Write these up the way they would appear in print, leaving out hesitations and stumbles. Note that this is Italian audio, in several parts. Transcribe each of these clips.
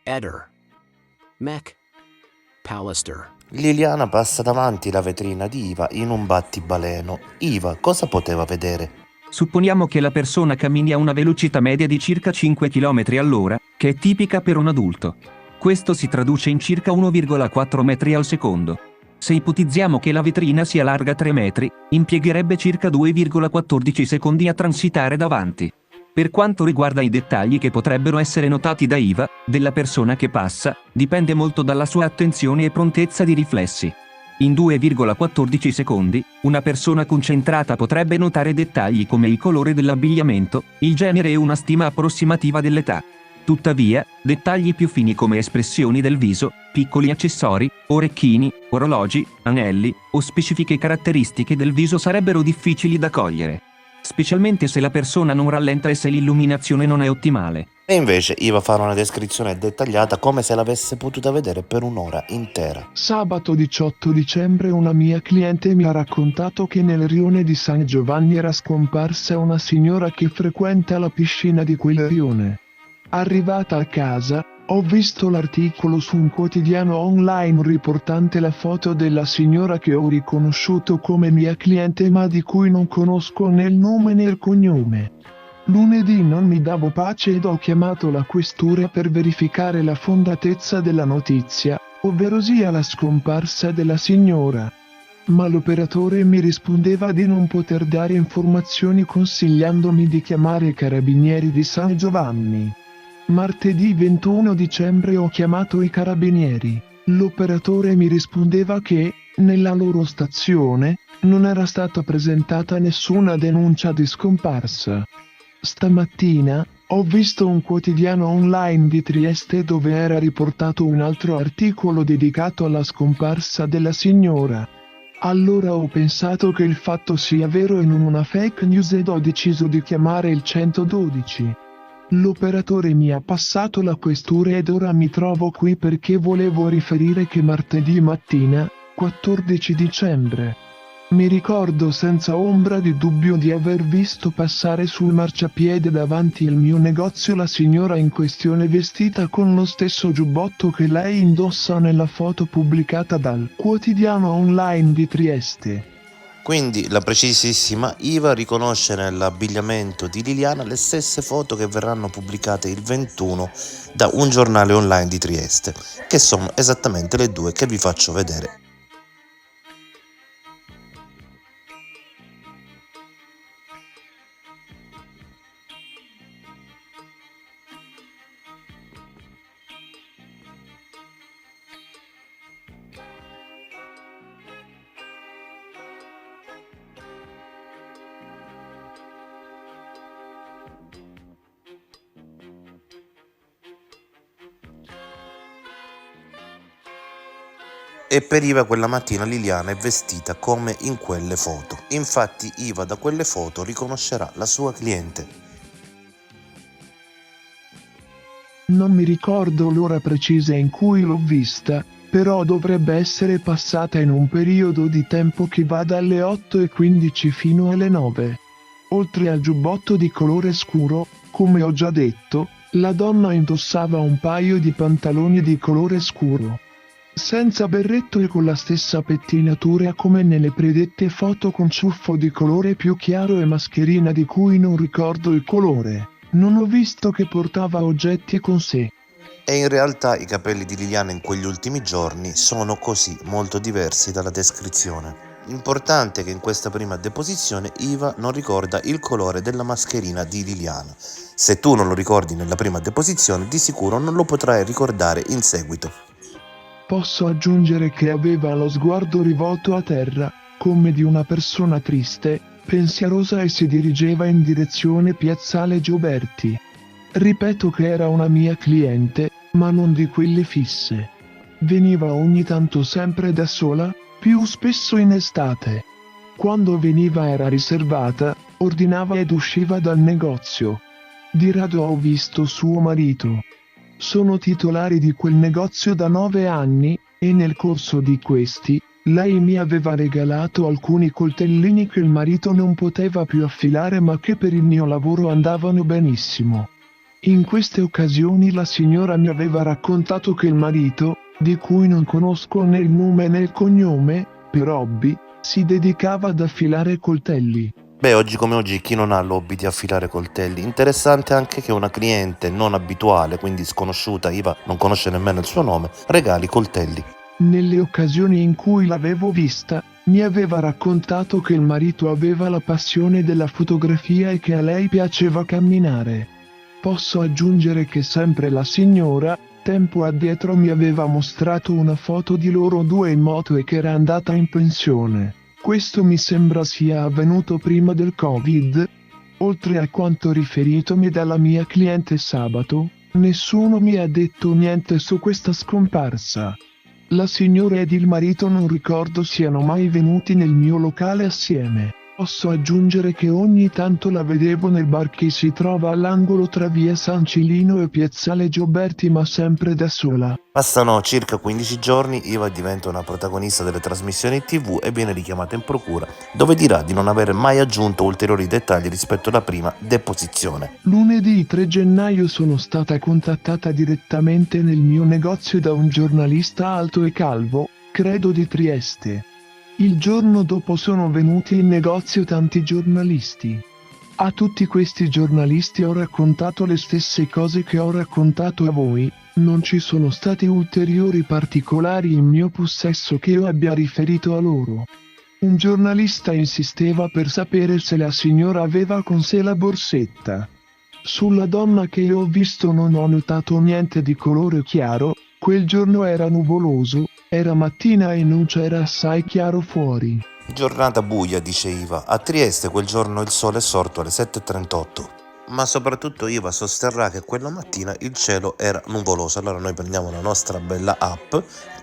Eder. Mech. Pallister. Liliana passa davanti la vetrina di Iva in un battibaleno. Iva cosa poteva vedere? Supponiamo che la persona cammini a una velocità media di circa 5 km all'ora, che è tipica per un adulto. Questo si traduce in circa 1,4 metri al secondo. Se ipotizziamo che la vetrina sia larga 3 metri, impiegherebbe circa 2,14 secondi a transitare davanti. Per quanto riguarda i dettagli che potrebbero essere notati da Iva, della persona che passa, dipende molto dalla sua attenzione e prontezza di riflessi. In 2,14 secondi, una persona concentrata potrebbe notare dettagli come il colore dell'abbigliamento, il genere e una stima approssimativa dell'età. Tuttavia, dettagli più fini come espressioni del viso, piccoli accessori, orecchini, orologi, anelli o specifiche caratteristiche del viso sarebbero difficili da cogliere, specialmente se la persona non rallenta e se l'illuminazione non è ottimale. E invece Iva fa una descrizione dettagliata come se l'avesse potuta vedere per un'ora intera. Sabato 18 dicembre una mia cliente mi ha raccontato che nel rione di San Giovanni era scomparsa una signora che frequenta la piscina di quel rione. Arrivata a casa, ho visto l'articolo su un quotidiano online riportante la foto della signora che ho riconosciuto come mia cliente ma di cui non conosco né il nome né il cognome. Lunedì non mi davo pace ed ho chiamato la questura per verificare la fondatezza della notizia, ovverosia la scomparsa della signora. Ma l'operatore mi rispondeva di non poter dare informazioni consigliandomi di chiamare i carabinieri di San Giovanni. Martedì 21 dicembre ho chiamato i carabinieri. L'operatore mi rispondeva che, nella loro stazione, non era stata presentata nessuna denuncia di scomparsa. Stamattina, ho visto un quotidiano online di Trieste dove era riportato un altro articolo dedicato alla scomparsa della signora. Allora ho pensato che il fatto sia vero e non una fake news ed ho deciso di chiamare il 112. L'operatore mi ha passato la questura ed ora mi trovo qui perché volevo riferire che martedì mattina, 14 dicembre, mi ricordo senza ombra di dubbio di aver visto passare sul marciapiede davanti al mio negozio la signora in questione vestita con lo stesso giubbotto che lei indossa nella foto pubblicata dal quotidiano online di Trieste. Quindi la precisissima Iva riconosce nell'abbigliamento di Liliana le stesse foto che verranno pubblicate il 21 da un giornale online di Trieste, che sono esattamente le due che vi faccio vedere. E per Iva quella mattina Liliana è vestita come in quelle foto. Infatti Iva da quelle foto riconoscerà la sua cliente. Non mi ricordo l'ora precisa in cui l'ho vista, però dovrebbe essere passata in un periodo di tempo che va dalle 8:15 fino alle 9. Oltre al giubbotto di colore scuro, come ho già detto, la donna indossava un paio di pantaloni di colore scuro, senza berretto e con la stessa pettinatura come nelle predette foto, con ciuffo di colore più chiaro e mascherina di cui non ricordo il colore. Non ho visto che portava oggetti con sé. E in realtà i capelli di Liliana in quegli ultimi giorni sono così molto diversi dalla descrizione. Importante che in questa prima deposizione Iva non ricorda il colore della mascherina di Liliana. Se tu non lo ricordi nella prima deposizione, di sicuro non lo potrai ricordare in seguito. Posso aggiungere che aveva lo sguardo rivolto a terra, come di una persona triste, pensierosa, e si dirigeva in direzione Piazzale Gioberti. Ripeto che era una mia cliente, ma non di quelle fisse. Veniva ogni tanto sempre da sola, più spesso in estate. Quando veniva era riservata, ordinava ed usciva dal negozio. Di rado ho visto suo marito. Sono titolari di quel negozio da 9 anni, e nel corso di questi, lei mi aveva regalato alcuni coltellini che il marito non poteva più affilare ma che per il mio lavoro andavano benissimo. In queste occasioni la signora mi aveva raccontato che il marito, di cui non conosco né il nome né il cognome, per hobby, si dedicava ad affilare coltelli. Beh, oggi come oggi chi non ha l'hobby di affilare coltelli? Interessante anche che una cliente non abituale, quindi sconosciuta, Iva non conosce nemmeno il suo nome, regali coltelli. Nelle occasioni in cui l'avevo vista, mi aveva raccontato che il marito aveva la passione della fotografia e che a lei piaceva camminare. Posso aggiungere che sempre la signora, tempo addietro mi aveva mostrato una foto di loro due in moto e che era andata in pensione. Questo mi sembra sia avvenuto prima del Covid. Oltre a quanto riferitomi dalla mia cliente sabato, nessuno mi ha detto niente su questa scomparsa. La signora ed il marito non ricordo siano mai venuti nel mio locale assieme. Posso aggiungere che ogni tanto la vedevo nel bar che si trova all'angolo tra via San Cilino e piazzale Gioberti, ma sempre da sola. Passano circa 15 giorni, Iva diventa una protagonista delle trasmissioni TV e viene richiamata in procura, dove dirà di non avere mai aggiunto ulteriori dettagli rispetto alla prima deposizione. Lunedì 3 gennaio sono stata contattata direttamente nel mio negozio da un giornalista alto e calvo, credo di Trieste. Il giorno dopo sono venuti in negozio tanti giornalisti. A tutti questi giornalisti ho raccontato le stesse cose che ho raccontato a voi, non ci sono stati ulteriori particolari in mio possesso che io abbia riferito a loro. Un giornalista insisteva per sapere se la signora aveva con sé la borsetta. Sulla donna che io ho visto non ho notato niente di colore chiaro, quel giorno era nuvoloso, era mattina e non c'era assai chiaro fuori. Giornata buia, dice Iva. A Trieste quel giorno il sole è sorto alle 7:38. Ma soprattutto Iva sosterrà che quella mattina il cielo era nuvoloso. Allora noi prendiamo la nostra bella app,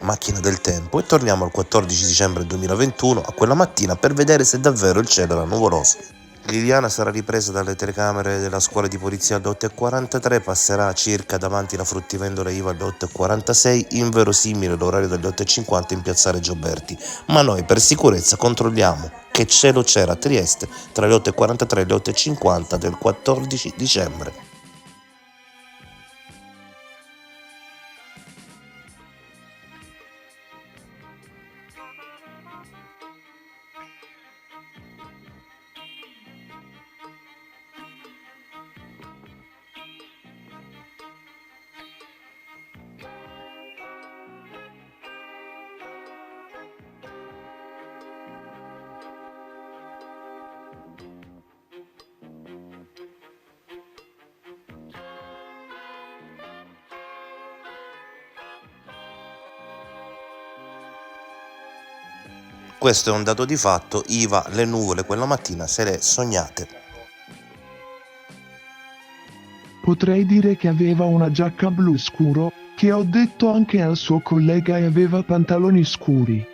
Macchina del Tempo, e torniamo al 14 dicembre 2021 a quella mattina per vedere se davvero il cielo era nuvoloso. Liliana sarà ripresa dalle telecamere della scuola di polizia alle 8:43, passerà circa davanti la fruttivendola Iva alle 8:46, inverosimile l'orario delle 8:50 in piazzale Gioberti. Ma noi per sicurezza controlliamo che cielo c'era a Trieste tra le 8:43 e le 8:50 del 14 dicembre. Questo è un dato di fatto, Iva le nuvole quella mattina se le sognate. Potrei dire che aveva una giacca blu scuro, che ho detto anche al suo collega, e aveva pantaloni scuri.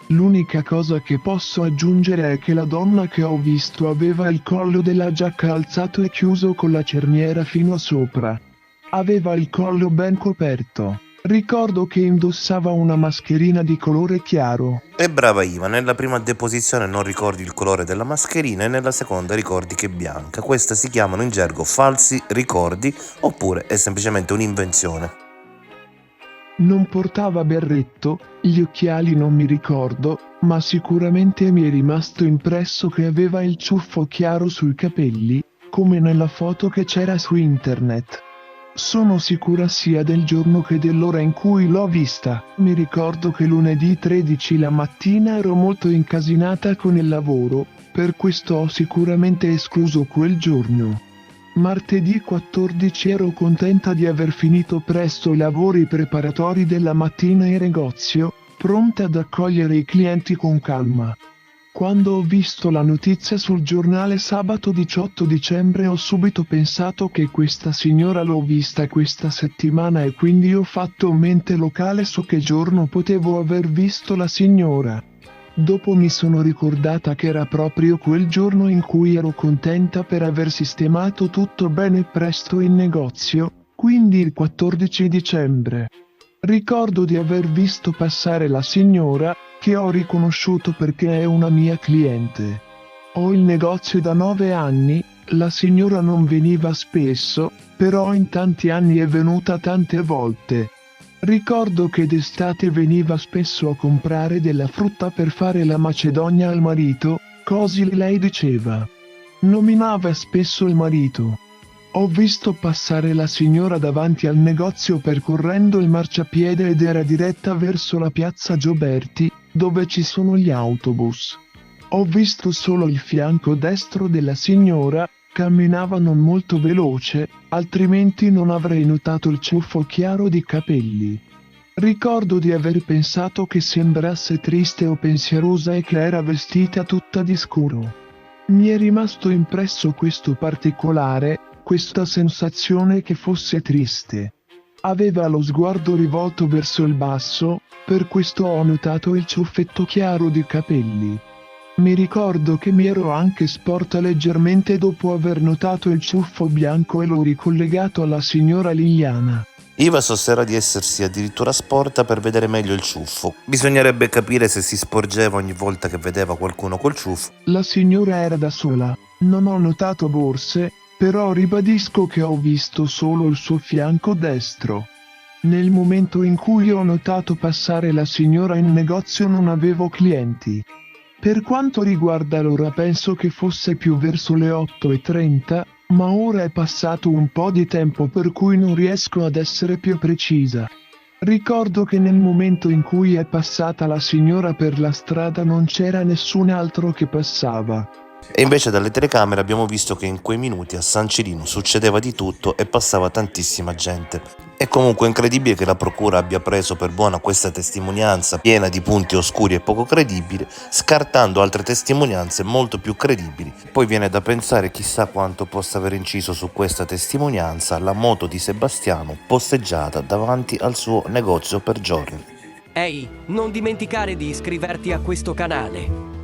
L'unica cosa che posso aggiungere è che la donna che ho visto aveva il collo della giacca alzato e chiuso con la cerniera fino a sopra. Aveva il collo ben coperto. Ricordo che indossava una mascherina di colore chiaro. E brava Iva, nella prima deposizione non ricordi il colore della mascherina e nella seconda ricordi che è bianca. Queste si chiamano in gergo falsi ricordi, oppure è semplicemente un'invenzione. Non portava berretto, gli occhiali non mi ricordo, ma sicuramente mi è rimasto impresso che aveva il ciuffo chiaro sui capelli, come nella foto che c'era su internet. Sono sicura sia del giorno che dell'ora in cui l'ho vista. Mi ricordo che lunedì 13 la mattina ero molto incasinata con il lavoro, per questo ho sicuramente escluso quel giorno. Martedì 14 ero contenta di aver finito presto i lavori preparatori della mattina in negozio, pronta ad accogliere i clienti con calma. Quando ho visto la notizia sul giornale sabato 18 dicembre ho subito pensato che questa signora l'ho vista questa settimana e quindi ho fatto mente locale su che giorno potevo aver visto la signora. Dopo mi sono ricordata che era proprio quel giorno in cui ero contenta per aver sistemato tutto bene presto in negozio, quindi il 14 dicembre. Ricordo di aver visto passare la signora, che ho riconosciuto perché è una mia cliente. Ho il negozio da 9 anni, La signora non veniva spesso, però in tanti anni è venuta tante volte. Ricordo che d'estate veniva spesso a comprare della frutta per fare la macedonia al marito, così lei diceva. Nominava spesso il marito. Ho visto passare la signora davanti al negozio percorrendo il marciapiede ed era diretta verso la piazza Gioberti, dove ci sono gli autobus. Ho visto solo il fianco destro della signora, camminava non molto veloce, altrimenti non avrei notato il ciuffo chiaro di capelli. Ricordo di aver pensato che sembrasse triste o pensierosa e che era vestita tutta di scuro. Mi è rimasto impresso questo particolare, questa sensazione che fosse triste. Aveva lo sguardo rivolto verso il basso, per questo ho notato il ciuffetto chiaro di capelli. Mi ricordo che mi ero anche sporta leggermente dopo aver notato il ciuffo bianco e l'ho ricollegato alla signora Liliana. Iva sosterrà di essersi addirittura sporta per vedere meglio il ciuffo. Bisognerebbe capire se si sporgeva ogni volta che vedeva qualcuno col ciuffo. La signora era da sola, non ho notato borse, però ribadisco che ho visto solo il suo fianco destro. Nel momento in cui ho notato passare la signora in negozio non avevo clienti. Per quanto riguarda l'ora penso che fosse più verso le 8:30, ma ora è passato un po' di tempo per cui non riesco ad essere più precisa. Ricordo che nel momento in cui è passata la signora per la strada non c'era nessun altro che passava. E invece dalle telecamere abbiamo visto che in quei minuti a San Cirino succedeva di tutto e passava tantissima gente. È comunque incredibile che la procura abbia preso per buona questa testimonianza piena di punti oscuri e poco credibili, scartando altre testimonianze molto più credibili. Poi viene da pensare chissà quanto possa aver inciso su questa testimonianza la moto di Sebastiano posteggiata davanti al suo negozio per giorni. Ehi, non dimenticare di iscriverti a questo canale.